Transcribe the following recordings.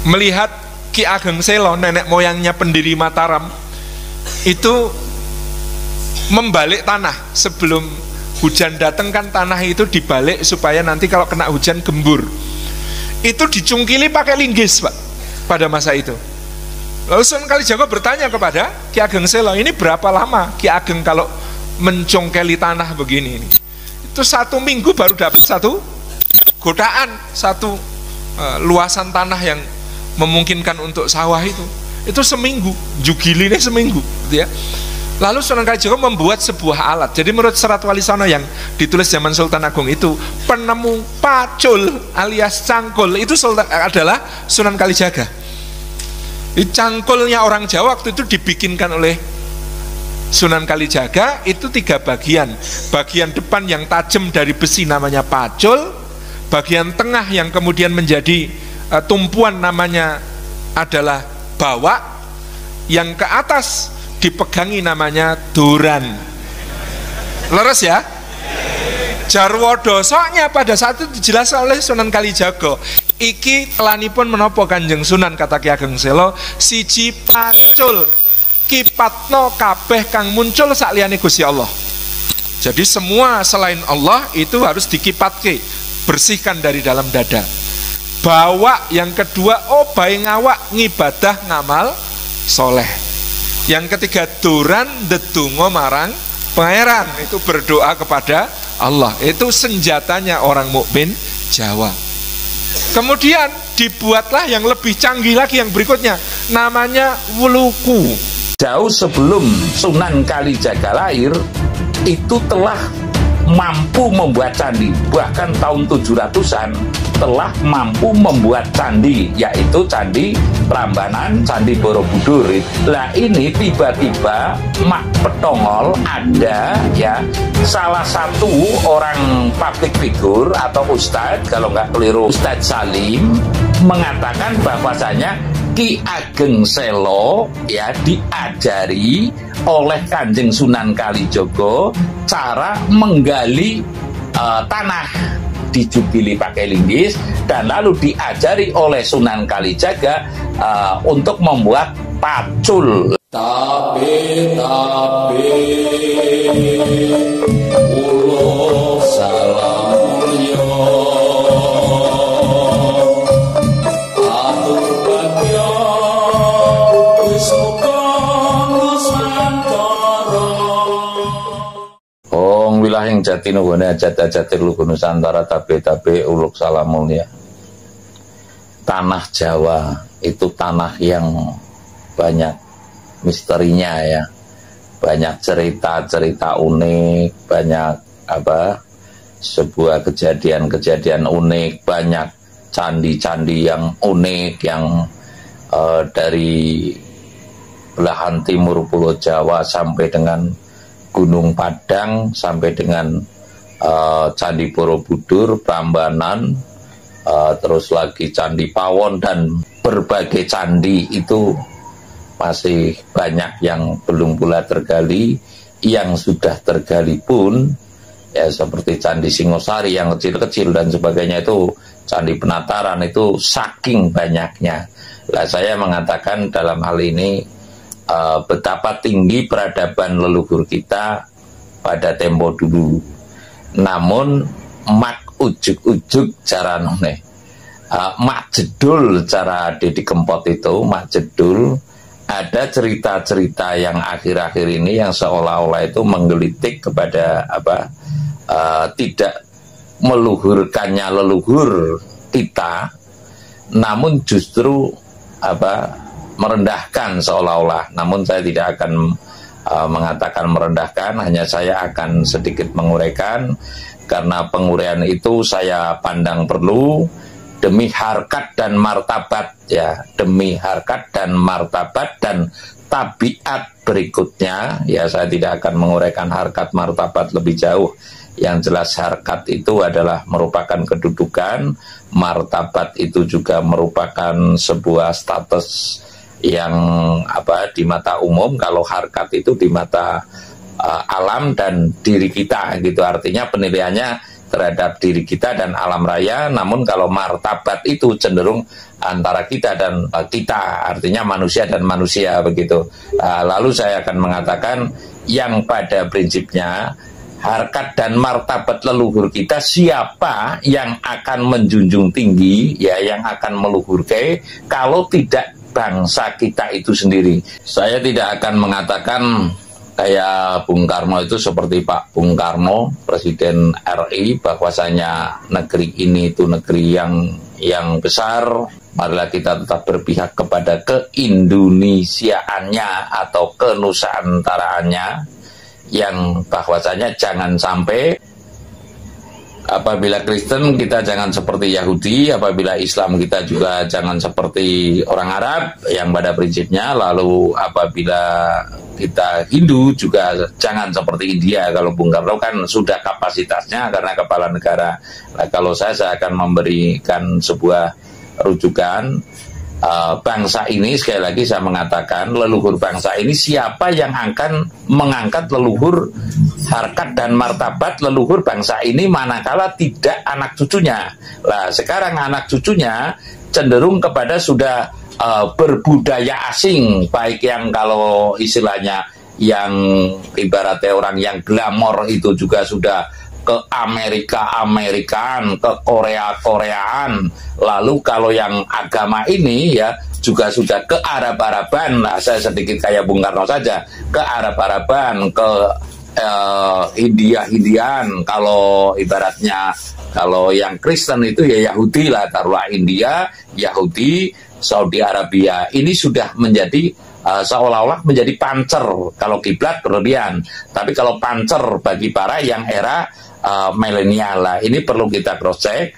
melihat Ki Ageng Selo, nenek moyangnya pendiri Mataram, itu membalik tanah sebelum hujan datang. Kan tanah itu dibalik supaya nanti kalau kena hujan gembur. Itu dicungkili pakai linggis, Pak, pada masa itu. Lalu Sunan Kalijaga bertanya kepada Ki Ageng Selo, ini berapa lama Ki Ageng kalau mencongkeli tanah begini ini? Itu 1 minggu baru dapat 1 godaan, 1 luasan tanah yang memungkinkan untuk sawah itu seminggu, jugiline seminggu, gitu ya. Lalu Sunan Kalijaga membuat sebuah alat. Jadi menurut Serat Wali Songo yang ditulis zaman Sultan Agung itu, penemu pacul alias cangkul itu adalah Sunan Kalijaga. Cangkulnya orang Jawa waktu itu dibikinkan oleh Sunan Kalijaga, itu 3 bagian. Bagian depan yang tajam dari besi namanya pacul, bagian tengah yang kemudian menjadi tumpuan namanya adalah bawak, yang ke atas dipegangi namanya duran. Leres ya? Jarwo dosoknya pada saat itu dijelaskan oleh Sunan Kalijaga. Iki telanipun menopo Kanjeng Sunan, kata Ki Ageng Selo, siji pacul kipatno kabeh kang muncul sakliyane Gusti Allah. Jadi semua selain Allah itu harus dikipatke, bersihkan dari dalam dada. Bawa yang kedua, bae ngawak ngibadah ngamal soleh. Yang ketiga, duran dedungo marang pangeran, itu berdoa kepada Allah. Itu senjatanya orang mukmin Jawa. Kemudian dibuatlah yang lebih canggih lagi yang berikutnya, namanya wuluku. Jauh sebelum Sunan Kalijaga lahir, itu telah mampu membuat candi. Bahkan tahun 700-an telah mampu membuat candi, yaitu Candi Prambanan, Candi Borobudur. Lah ini tiba-tiba Mak Petongol ada ya, salah satu orang public figure atau ustadz, kalau nggak keliru Ustadz Salim, mengatakan bahwasanya Ki Ageng Selo ya diajari oleh Kanjeng Sunan Kalijaga cara menggali tanah, dijubili pakai linggis, dan lalu diajari oleh Sunan Kalijaga untuk membuat pacul. Tapi ulo salamulyo atur bagyo wisoko nusantara. Ong wilahing Jatinugone jati-jati lugu Nusantara, tabe-tabe uluk salamulya. Tanah Jawa itu tanah yang banyak misterinya ya, banyak cerita-cerita unik, banyak sebuah kejadian-kejadian unik, banyak candi-candi yang unik yang dari belahan timur Pulau Jawa sampai dengan Gunung Padang, sampai dengan Candi Borobudur, Prambanan, terus lagi Candi Pawon, dan berbagai candi itu masih banyak yang belum pula tergali. Yang sudah tergali pun ya seperti Candi Singosari yang kecil-kecil dan sebagainya, itu Candi Penataran, itu saking banyaknya. Lah saya mengatakan dalam hal ini betapa tinggi peradaban leluhur kita pada tempo dulu. Namun mak ujuk-ujuk cara mak jedul cara Didi Kempot itu, mak jedul. Ada cerita-cerita yang akhir-akhir ini yang seolah-olah itu menggelitik kepada tidak meluhurkannya leluhur kita, namun justru merendahkan seolah-olah. Namun saya tidak akan mengatakan merendahkan, hanya saya akan sedikit menguraikan, karena penguraian itu saya pandang perlu demi harkat dan martabat ya, demi harkat dan martabat dan tabiat berikutnya ya. Saya tidak akan menguraikan harkat martabat lebih jauh. Yang jelas harkat itu adalah merupakan kedudukan, martabat itu juga merupakan sebuah status yang di mata umum. Kalau harkat itu di mata alam dan diri kita gitu. Artinya penilaiannya terhadap diri kita dan alam raya. Namun kalau martabat itu cenderung antara kita dan kita, artinya manusia dan manusia begitu. Lalu saya akan mengatakan yang pada prinsipnya harkat dan martabat leluhur kita, siapa yang akan menjunjung tinggi, ya, yang akan meluhurkan kalau tidak bangsa kita itu sendiri. Saya tidak akan mengatakan kayak Bung Karno itu seperti Pak Bung Karno, Presiden RI, bahwasanya negeri ini itu negeri yang besar. Marilah kita tetap berpihak kepada keindonesiaannya atau kenusantaraannya, yang bahwasanya jangan sampai apabila Kristen kita jangan seperti Yahudi, apabila Islam kita juga jangan seperti orang Arab yang pada prinsipnya, lalu apabila kita Hindu juga jangan seperti India. Kalau Bung Karno kan sudah kapasitasnya karena kepala negara. Nah, kalau saya akan memberikan sebuah rujukan. Bangsa ini, sekali lagi saya mengatakan, leluhur bangsa ini, siapa yang akan mengangkat leluhur, harkat dan martabat leluhur bangsa ini manakala tidak anak cucunya. Nah, sekarang anak cucunya cenderung kepada sudah berbudaya asing, baik yang kalau istilahnya yang ibaratnya orang yang glamor itu juga sudah ke Amerikaan, ke Korea-Koreaan. Lalu kalau yang agama ini ya juga sudah ke Arab-Araban. Nah, saya sedikit kayak Bung Karno saja, ke Arab-Araban, ke India-Indian. Kalau ibaratnya kalau yang Kristen itu ya Yahudi lah, taruhlah India, Yahudi, Saudi Arabia. Ini sudah menjadi seolah-olah menjadi pancer. Kalau kiblat berlebihan, tapi kalau pancer bagi para yang era milenial lah. Ini perlu kita cross check.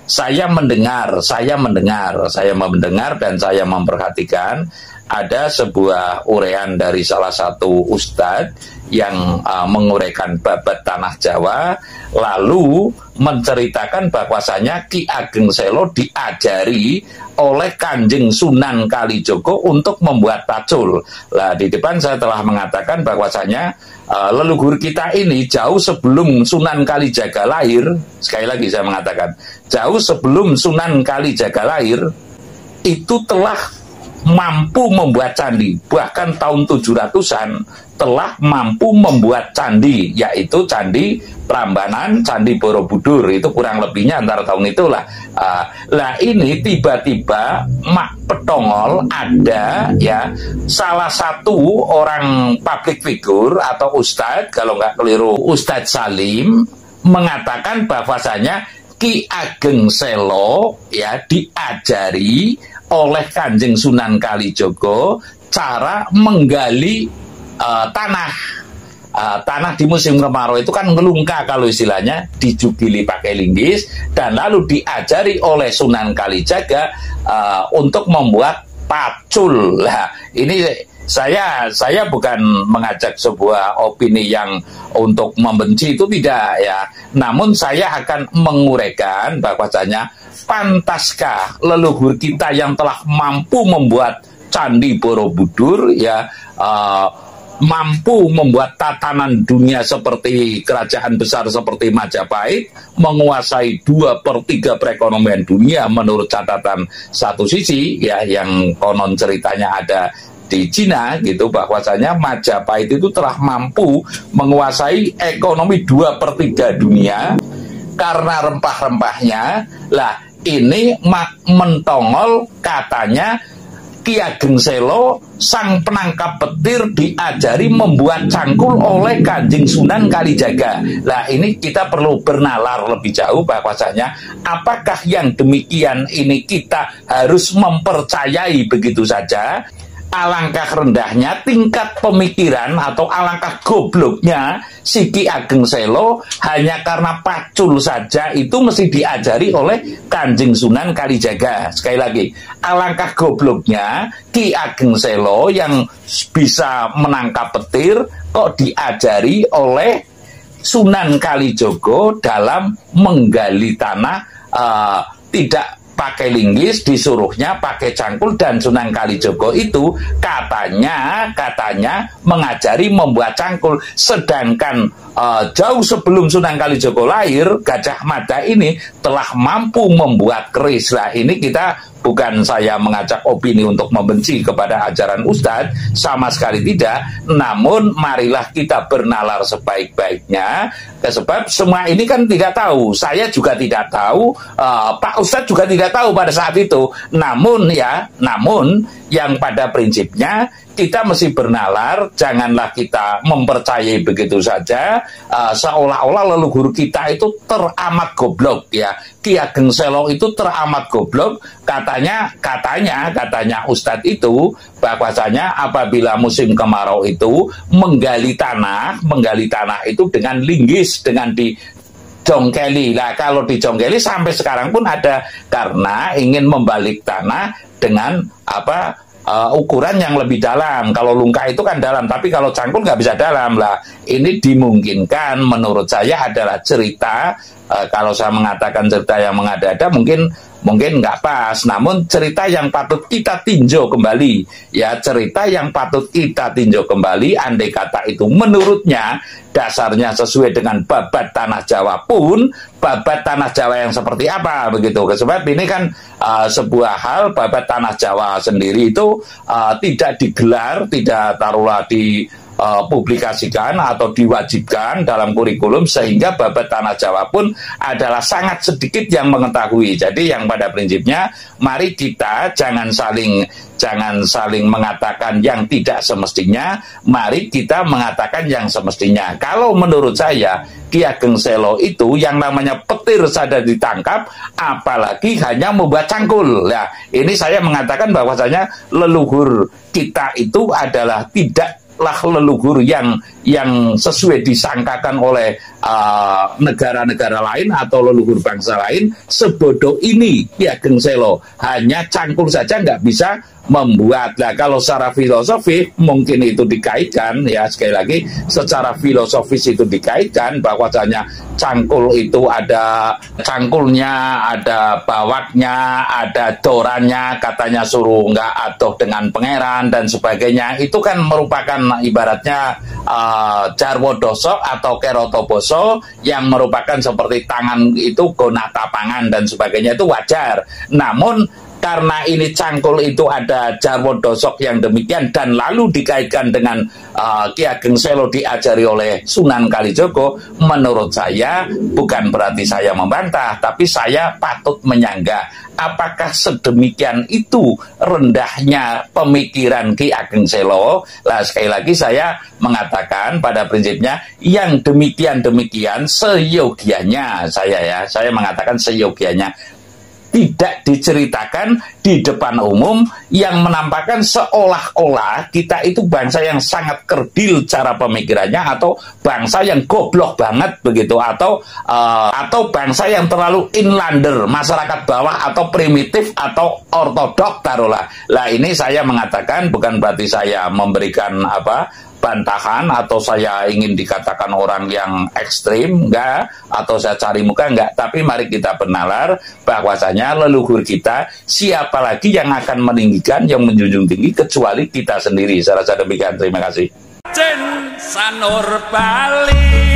Saya mendengar dan saya memperhatikan ada sebuah uraian dari salah satu ustadz yang menguraikan babat tanah Jawa, lalu menceritakan bahwasanya Ki Ageng Selo diajari oleh Kanjeng Sunan Kalijogo untuk membuat pacul. Nah, di depan saya telah mengatakan bahwasanya leluhur kita ini jauh sebelum Sunan Kalijaga lahir. Sekali lagi saya mengatakan, jauh sebelum Sunan Kalijaga lahir itu telah mampu membuat candi. Bahkan tahun 700-an telah mampu membuat candi, yaitu Candi Prambanan, Candi Borobudur. Itu kurang lebihnya antara tahun itulah. Lah ini tiba-tiba Mak Petongol ada ya salah satu orang public figure atau ustadz, kalau nggak keliru Ustadz Salim, mengatakan bahwasanya Ki Ageng Selo ya diajari oleh Kanjeng Sunan Kalijogo cara menggali tanah di musim kemarau itu kan ngelungka, kalau istilahnya dijugili pakai linggis, dan lalu diajari oleh Sunan Kalijaga untuk membuat pacul. Lah ini saya bukan mengajak sebuah opini yang untuk membenci, itu tidak ya. Namun saya akan menguraikan bahwasanya pantaskah leluhur kita yang telah mampu membuat Candi Borobudur ya, mampu membuat tatanan dunia seperti kerajaan besar seperti Majapahit, menguasai 2/3 perekonomian dunia menurut catatan satu sisi ya, yang konon ceritanya ada di Cina gitu, bahwasanya Majapahit itu telah mampu menguasai ekonomi 2/3 dunia karena rempah-rempahnya. Lah ini mentongol katanya Ki Ageng Selo sang penangkap petir diajari membuat cangkul oleh Kanjeng Sunan Kalijaga. Nah ini kita perlu bernalar lebih jauh bahwasanya apakah yang demikian ini kita harus mempercayai begitu saja? Alangkah rendahnya tingkat pemikiran atau alangkah gobloknya si Ki Ageng Selo hanya karena pacul saja itu mesti diajari oleh Kanjeng Sunan Kalijaga. Sekali lagi, alangkah gobloknya Ki Ageng Selo yang bisa menangkap petir kok diajari oleh Sunan Kalijogo dalam menggali tanah, tidak pakai linggis, disuruhnya pakai cangkul, dan Sunan Kalijaga itu katanya mengajari membuat cangkul. Sedangkan jauh sebelum Sunan Kalijaga lahir, Gajah Mada ini telah mampu membuat keris. Nah, ini bukan saya mengajak opini untuk membenci kepada ajaran Ustadz, sama sekali tidak. Namun marilah kita bernalar sebaik-baiknya, sebab semua ini kan tidak tahu. Saya juga tidak tahu, Pak Ustadz juga tidak tahu pada saat itu. Namun yang pada prinsipnya kita mesti bernalar, janganlah kita mempercayai begitu saja, seolah-olah leluhur kita itu teramat goblok ya. Ki Ageng Selo itu teramat goblok, katanya Ustadz itu bahwasanya apabila musim kemarau itu menggali tanah itu dengan linggis, dengan dijongkeli. Lah kalau dijongkeli sampai sekarang pun ada, karena ingin membalik tanah dengan ukuran yang lebih dalam. Kalau lungka itu kan dalam, tapi kalau cangkul nggak bisa dalam. Lah ini dimungkinkan menurut saya adalah cerita. Kalau saya mengatakan cerita yang mengada-ada mungkin nggak pas, namun cerita yang patut kita tinjau kembali ya, cerita yang patut kita tinjau kembali. Andai kata itu menurutnya dasarnya sesuai dengan babat tanah Jawa pun, babat tanah Jawa yang seperti apa begitu. Sebab ini kan sebuah hal, babat tanah Jawa sendiri itu tidak digelar, tidak taruhlah publikasikan atau diwajibkan dalam kurikulum, sehingga babat tanah Jawa pun adalah sangat sedikit yang mengetahui. Jadi yang pada prinsipnya mari kita jangan saling mengatakan yang tidak semestinya, mari kita mengatakan yang semestinya. Kalau menurut saya Ki Ageng Selo itu yang namanya petir saja ditangkap, apalagi hanya membuat cangkul. Nah, ini saya mengatakan bahwasanya leluhur kita itu adalah tidaklah leluhur yang sesuai disangkakan oleh negara-negara lain atau leluhur bangsa lain. Sebodoh ini Ki Ageng Selo, hanya cangkul saja nggak bisa membuat. Nah, kalau secara filosofi mungkin itu dikaitkan ya, sekali lagi secara filosofis itu dikaitkan bahwasanya cangkul itu ada cangkulnya, ada bawaknya, ada dorannya, katanya suruh nggak adoh dengan pangeran dan sebagainya. Itu kan merupakan ibaratnya jarwo dosok atau keroto boso, yang merupakan seperti tangan itu gonata pangan dan sebagainya, itu wajar. Namun karena ini cangkul itu ada jarwo dosok yang demikian, dan lalu dikaitkan dengan Ki Ageng Selo diajari oleh Sunan Kalijaga, menurut saya bukan berarti saya membantah, tapi saya patut menyanggah apakah sedemikian itu rendahnya pemikiran Ki Ageng Selo. Lah sekali lagi saya mengatakan pada prinsipnya yang demikian seyogianya, saya mengatakan seyogianya tidak diceritakan di depan umum, yang menampakkan seolah-olah kita itu bangsa yang sangat kerdil cara pemikirannya, atau bangsa yang goblok banget begitu, atau bangsa yang terlalu inlander, masyarakat bawah atau primitif atau ortodok taruhlah. Lah ini saya mengatakan bukan berarti saya memberikan bantahan atau saya ingin dikatakan orang yang ekstrim, enggak, atau saya cari muka, enggak, tapi mari kita benalar bahwasanya leluhur kita, siapa lagi yang akan meninggikan, yang menjunjung tinggi kecuali kita sendiri. Saya rasa demikian, terima kasih. Sanur Bali.